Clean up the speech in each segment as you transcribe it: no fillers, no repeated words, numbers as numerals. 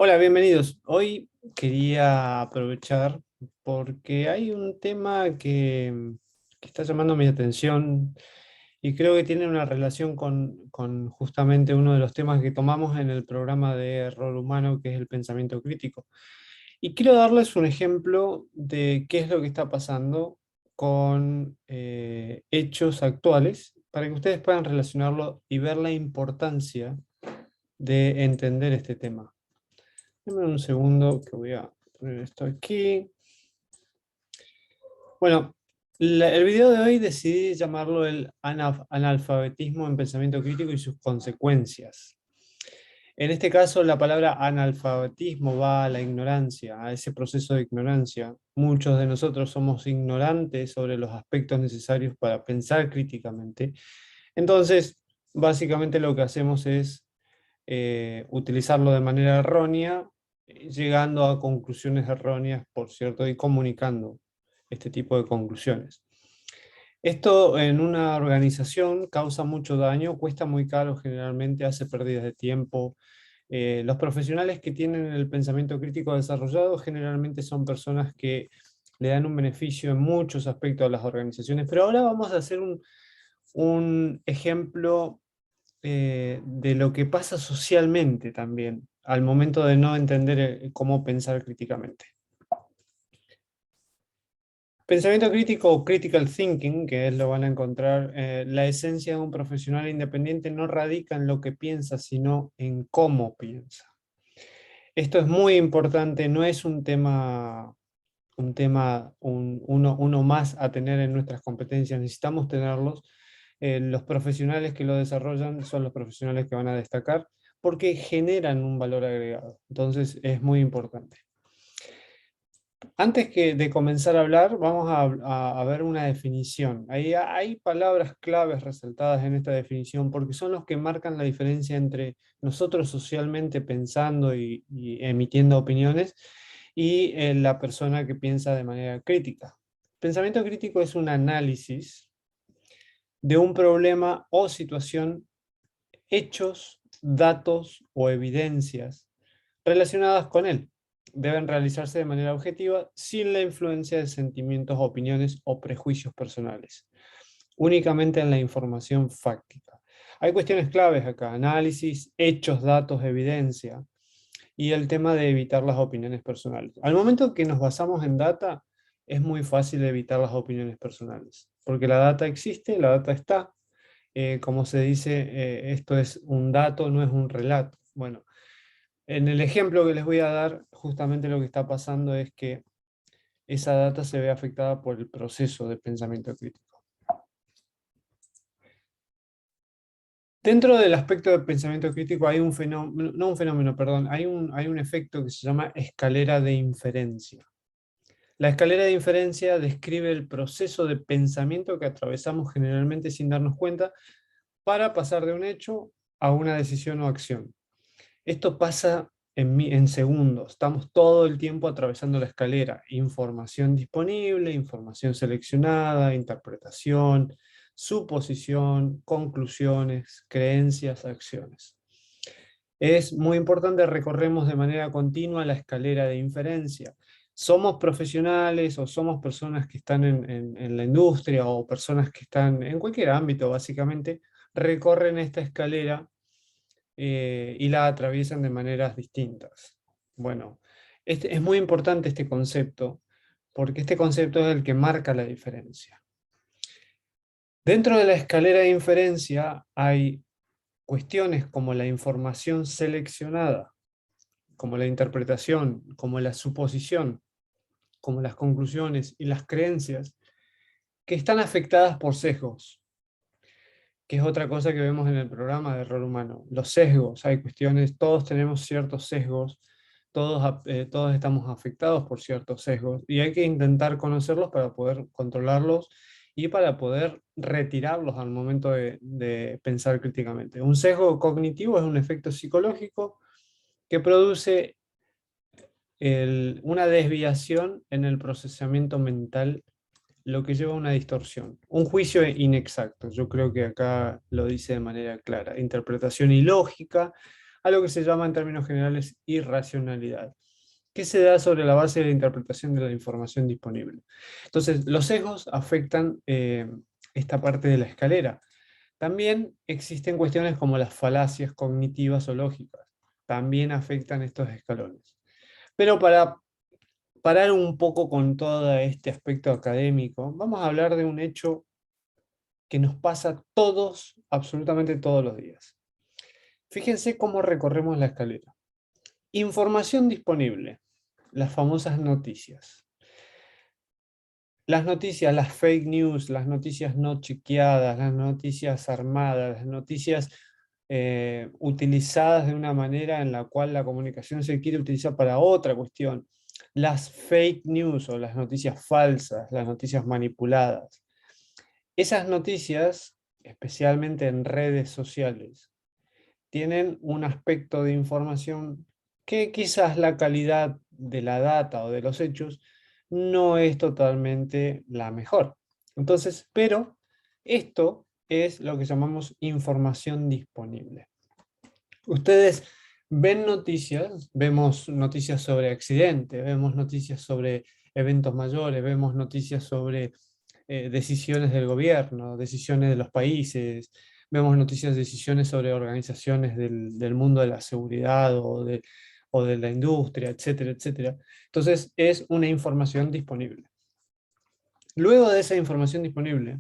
Hola, bienvenidos. Hoy quería aprovechar porque hay un tema que está llamando mi atención y creo que tiene una relación con justamente uno de los temas que tomamos en el programa de Error Humano, que es el pensamiento crítico. Y quiero darles un ejemplo de qué es lo que está pasando con hechos actuales para que ustedes puedan relacionarlo y ver la importancia de entender este tema. Dame un segundo que voy a poner esto aquí. Bueno, el video de hoy decidí llamarlo el analfabetismo en pensamiento crítico y sus consecuencias. En este caso, la palabra analfabetismo va a la ignorancia, a ese proceso de ignorancia. Muchos de nosotros somos ignorantes sobre los aspectos necesarios para pensar críticamente. Entonces, básicamente lo que hacemos es utilizarlo de manera errónea, llegando a conclusiones erróneas, por cierto, y comunicando este tipo de conclusiones. Esto en una organización causa mucho daño, cuesta muy caro generalmente, hace pérdidas de tiempo. Los profesionales que tienen el pensamiento crítico desarrollado generalmente son personas que le dan un beneficio en muchos aspectos a las organizaciones, pero ahora vamos a hacer un ejemplo de lo que pasa socialmente también, al momento de no entender cómo pensar críticamente. Pensamiento crítico o critical thinking, que es lo van a encontrar, la esencia de un profesional independiente no radica en lo que piensa, sino en cómo piensa. Esto es muy importante, no es uno más a tener en nuestras competencias, necesitamos tenerlos. Los profesionales que lo desarrollan son los profesionales que van a destacar porque generan un valor agregado. Entonces es muy importante. Antes de comenzar a hablar, vamos a ver una definición. Hay palabras claves resaltadas en esta definición porque son los que marcan la diferencia entre nosotros socialmente pensando y emitiendo opiniones y la persona que piensa de manera crítica. Pensamiento crítico es un análisis de un problema o situación, hechos, datos o evidencias relacionadas con él. Deben realizarse de manera objetiva, sin la influencia de sentimientos, opiniones o prejuicios personales, únicamente en la información fáctica. Hay cuestiones claves acá: análisis, hechos, datos, evidencia, y el tema de evitar las opiniones personales. Al momento que nos basamos en data, es muy fácil evitar las opiniones personales, porque la data existe, la data está. Como se dice, esto es un dato, no es un relato. Bueno, en el ejemplo que les voy a dar, justamente lo que está pasando es que esa data se ve afectada por el proceso de pensamiento crítico. Dentro del aspecto del pensamiento crítico hay un fenómeno, no un fenómeno, perdón, hay un efecto que se llama escalera de inferencia. La escalera de inferencia describe el proceso de pensamiento que atravesamos generalmente sin darnos cuenta para pasar de un hecho a una decisión o acción. Esto pasa en segundos. Estamos todo el tiempo atravesando la escalera. Información disponible, información seleccionada, interpretación, suposición, conclusiones, creencias, acciones. Es muy importante, recorremos de manera continua la escalera de inferencia. Somos profesionales o somos personas que están en la industria o personas que están en cualquier ámbito, básicamente, recorren esta escalera y la atraviesan de maneras distintas. Bueno, es muy importante este concepto, porque este concepto es el que marca la diferencia. Dentro de la escalera de inferencia hay cuestiones como la información seleccionada, como la interpretación, como la suposición, como las conclusiones y las creencias, que están afectadas por sesgos, que es otra cosa que vemos en el programa de Error Humano. Los sesgos, hay cuestiones, todos tenemos ciertos sesgos, todos estamos afectados por ciertos sesgos, y hay que intentar conocerlos para poder controlarlos y para poder retirarlos al momento de pensar críticamente. Un sesgo cognitivo es un efecto psicológico que produce una desviación en el procesamiento mental, lo que lleva a una distorsión. Un juicio inexacto, yo creo que acá lo dice de manera clara. Interpretación ilógica, a lo que se llama en términos generales irracionalidad, que se da sobre la base de la interpretación de la información disponible. Entonces, los sesgos afectan esta parte de la escalera. También existen cuestiones como las falacias cognitivas o lógicas. También afectan estos escalones. Pero para parar un poco con todo este aspecto académico, vamos a hablar de un hecho que nos pasa todos, absolutamente todos los días. Fíjense cómo recorremos la escalera. Información disponible, las famosas noticias. Las noticias, las fake news, las noticias no chequeadas, las noticias armadas, las noticias utilizadas de una manera en la cual la comunicación se quiere utilizar para otra cuestión. Las fake news o las noticias falsas, las noticias manipuladas. Esas noticias, especialmente en redes sociales, tienen un aspecto de información que quizás la calidad de la data o de los hechos no es totalmente la mejor. Entonces, pero esto es lo que llamamos información disponible. Ustedes ven noticias, vemos noticias sobre accidentes, vemos noticias sobre eventos mayores, vemos noticias sobre decisiones del gobierno, decisiones de los países, vemos noticias, decisiones sobre organizaciones del mundo de la seguridad o de la industria, etcétera, etcétera. Entonces es una información disponible. Luego de esa información disponible,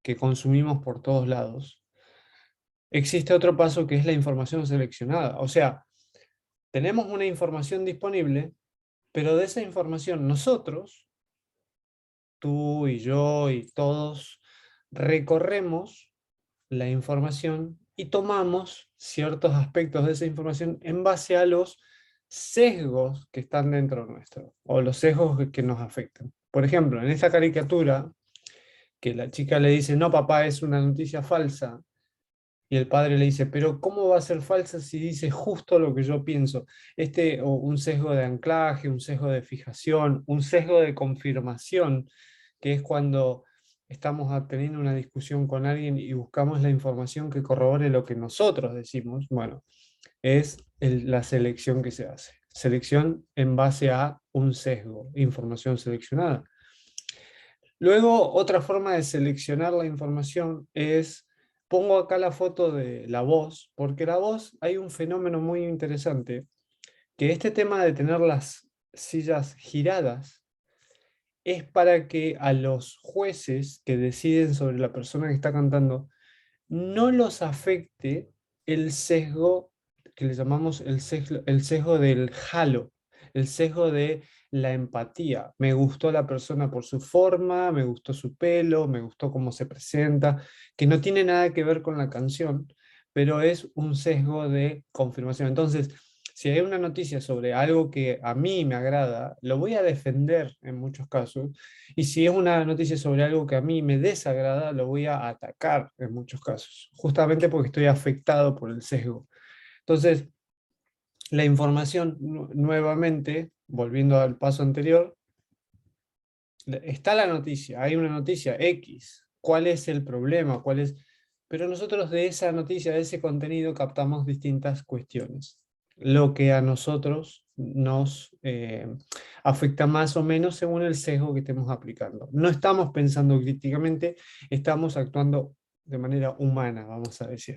que consumimos por todos lados, existe otro paso que es la información seleccionada. O sea, tenemos una información disponible, pero de esa información nosotros, tú y yo y todos, recorremos la información y tomamos ciertos aspectos de esa información en base a los sesgos que están dentro nuestro, o los sesgos que nos afectan. Por ejemplo, en esta caricatura, que la chica le dice, no papá, es una noticia falsa, y el padre le dice, pero ¿cómo va a ser falsa si dice justo lo que yo pienso? O un sesgo de anclaje, un sesgo de fijación, un sesgo de confirmación, que es cuando estamos teniendo una discusión con alguien y buscamos la información que corrobore lo que nosotros decimos. Bueno, es la selección que se hace. Selección en base a un sesgo, información seleccionada. Luego, otra forma de seleccionar la información es, pongo acá la foto de la voz, porque la voz hay un fenómeno muy interesante, que este tema de tener las sillas giradas es para que a los jueces que deciden sobre la persona que está cantando no los afecte el sesgo que le llamamos el sesgo del halo, el sesgo de la empatía. Me gustó la persona por su forma, me gustó su pelo, me gustó cómo se presenta, que no tiene nada que ver con la canción, pero es un sesgo de confirmación. Entonces, si hay una noticia sobre algo que a mí me agrada, lo voy a defender en muchos casos, y si es una noticia sobre algo que a mí me desagrada, lo voy a atacar en muchos casos, justamente porque estoy afectado por el sesgo. Entonces, la información, nuevamente, volviendo al paso anterior, está la noticia, hay una noticia X, ¿cuál es el problema? ¿Cuál es? Pero nosotros de esa noticia, de ese contenido, captamos distintas cuestiones. Lo que a nosotros nos afecta más o menos según el sesgo que estemos aplicando. No estamos pensando críticamente, estamos actuando de manera humana, vamos a decir.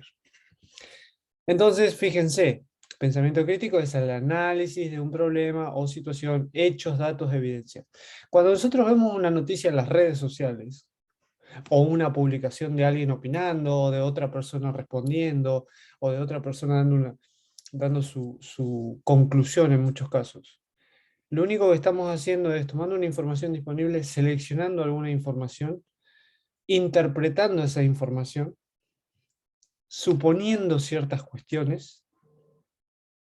Entonces, fíjense, pensamiento crítico es el análisis de un problema o situación, hechos, datos, evidencia. Cuando nosotros vemos una noticia en las redes sociales, o una publicación de alguien opinando, o de otra persona respondiendo, o de otra persona dando su conclusión en muchos casos, lo único que estamos haciendo es tomando una información disponible, seleccionando alguna información, interpretando esa información, suponiendo ciertas cuestiones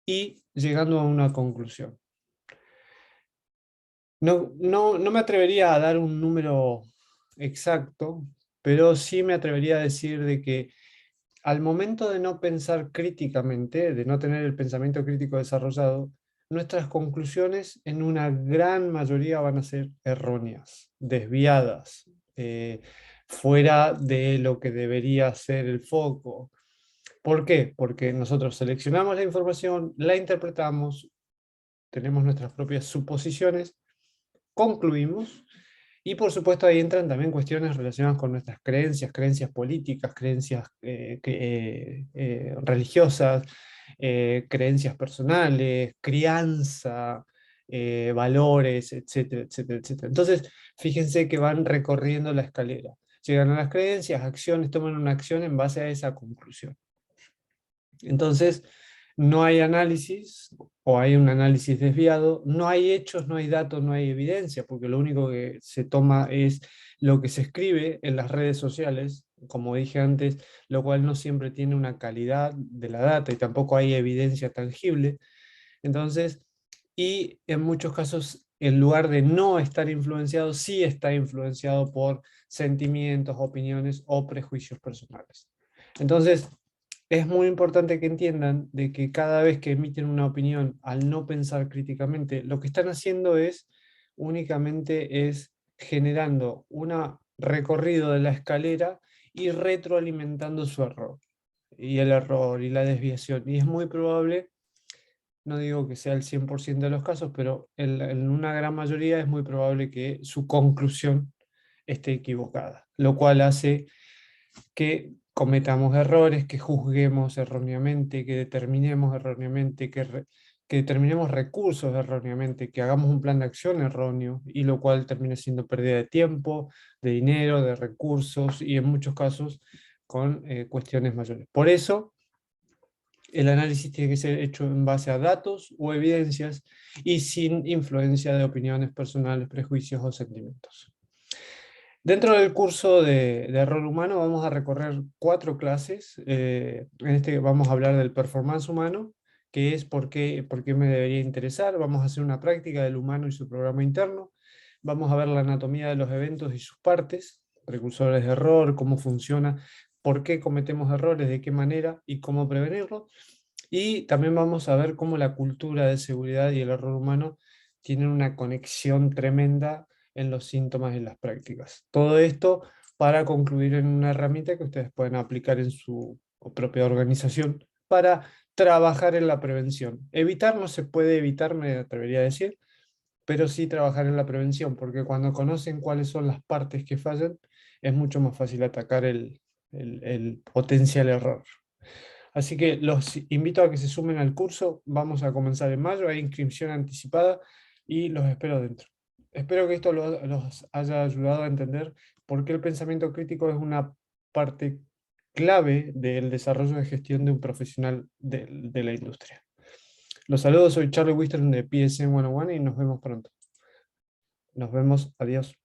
y llegando a una conclusión. No me atrevería a dar un número exacto, pero sí me atrevería a decir de que al momento de no pensar críticamente, de no tener el pensamiento crítico desarrollado, nuestras conclusiones en una gran mayoría van a ser erróneas, desviadas, fuera de lo que debería ser el foco. ¿Por qué? Porque nosotros seleccionamos la información, la interpretamos, tenemos nuestras propias suposiciones, concluimos, y por supuesto ahí entran también cuestiones relacionadas con nuestras creencias, creencias políticas, creencias religiosas, creencias personales, crianza, valores, etcétera, etcétera, etcétera. Entonces, fíjense que van recorriendo la escalera. Llegan a las creencias, acciones, toman una acción en base a esa conclusión. Entonces, no hay análisis o hay un análisis desviado, no hay hechos, no hay datos, no hay evidencia, porque lo único que se toma es lo que se escribe en las redes sociales, como dije antes, lo cual no siempre tiene una calidad de la data y tampoco hay evidencia tangible. Entonces, y en muchos casos, en lugar de no estar influenciado, sí está influenciado por sentimientos, opiniones o prejuicios personales. Entonces, es muy importante que entiendan de que cada vez que emiten una opinión al no pensar críticamente, lo que están haciendo es únicamente es generando un recorrido de la escalera y retroalimentando su error, y el error y la desviación. Y es muy probable, no digo que sea el 100% de los casos, pero en una gran mayoría es muy probable que su conclusión esté equivocada, lo cual hace que cometamos errores, que juzguemos erróneamente, que determinemos erróneamente, que determinemos recursos erróneamente, que hagamos un plan de acción erróneo, y lo cual termina siendo pérdida de tiempo, de dinero, de recursos y en muchos casos con cuestiones mayores. Por eso, el análisis tiene que ser hecho en base a datos o evidencias y sin influencia de opiniones personales, prejuicios o sentimientos. Dentro del curso de error humano vamos a recorrer 4 clases. En este vamos a hablar del performance humano, que es por qué me debería interesar. Vamos a hacer una práctica del humano y su programa interno. Vamos a ver la anatomía de los eventos y sus partes, precursores de error, cómo funciona, por qué cometemos errores, de qué manera y cómo prevenirlo. Y también vamos a ver cómo la cultura de seguridad y el error humano tienen una conexión tremenda en los síntomas y en las prácticas. Todo esto para concluir en una herramienta que ustedes pueden aplicar en su propia organización para trabajar en la prevención. Evitar no se puede evitar, me atrevería a decir, pero sí trabajar en la prevención, porque cuando conocen cuáles son las partes que fallan, es mucho más fácil atacar el potencial error. Así que los invito a que se sumen al curso. Vamos a comenzar en mayo, hay inscripción anticipada y los espero dentro. Espero que esto los haya ayudado a entender por qué el pensamiento crítico es una parte clave del desarrollo de gestión de un profesional de la industria. Los saludos, soy Charlie Wister de PSN 101 y nos vemos pronto. Nos vemos, adiós.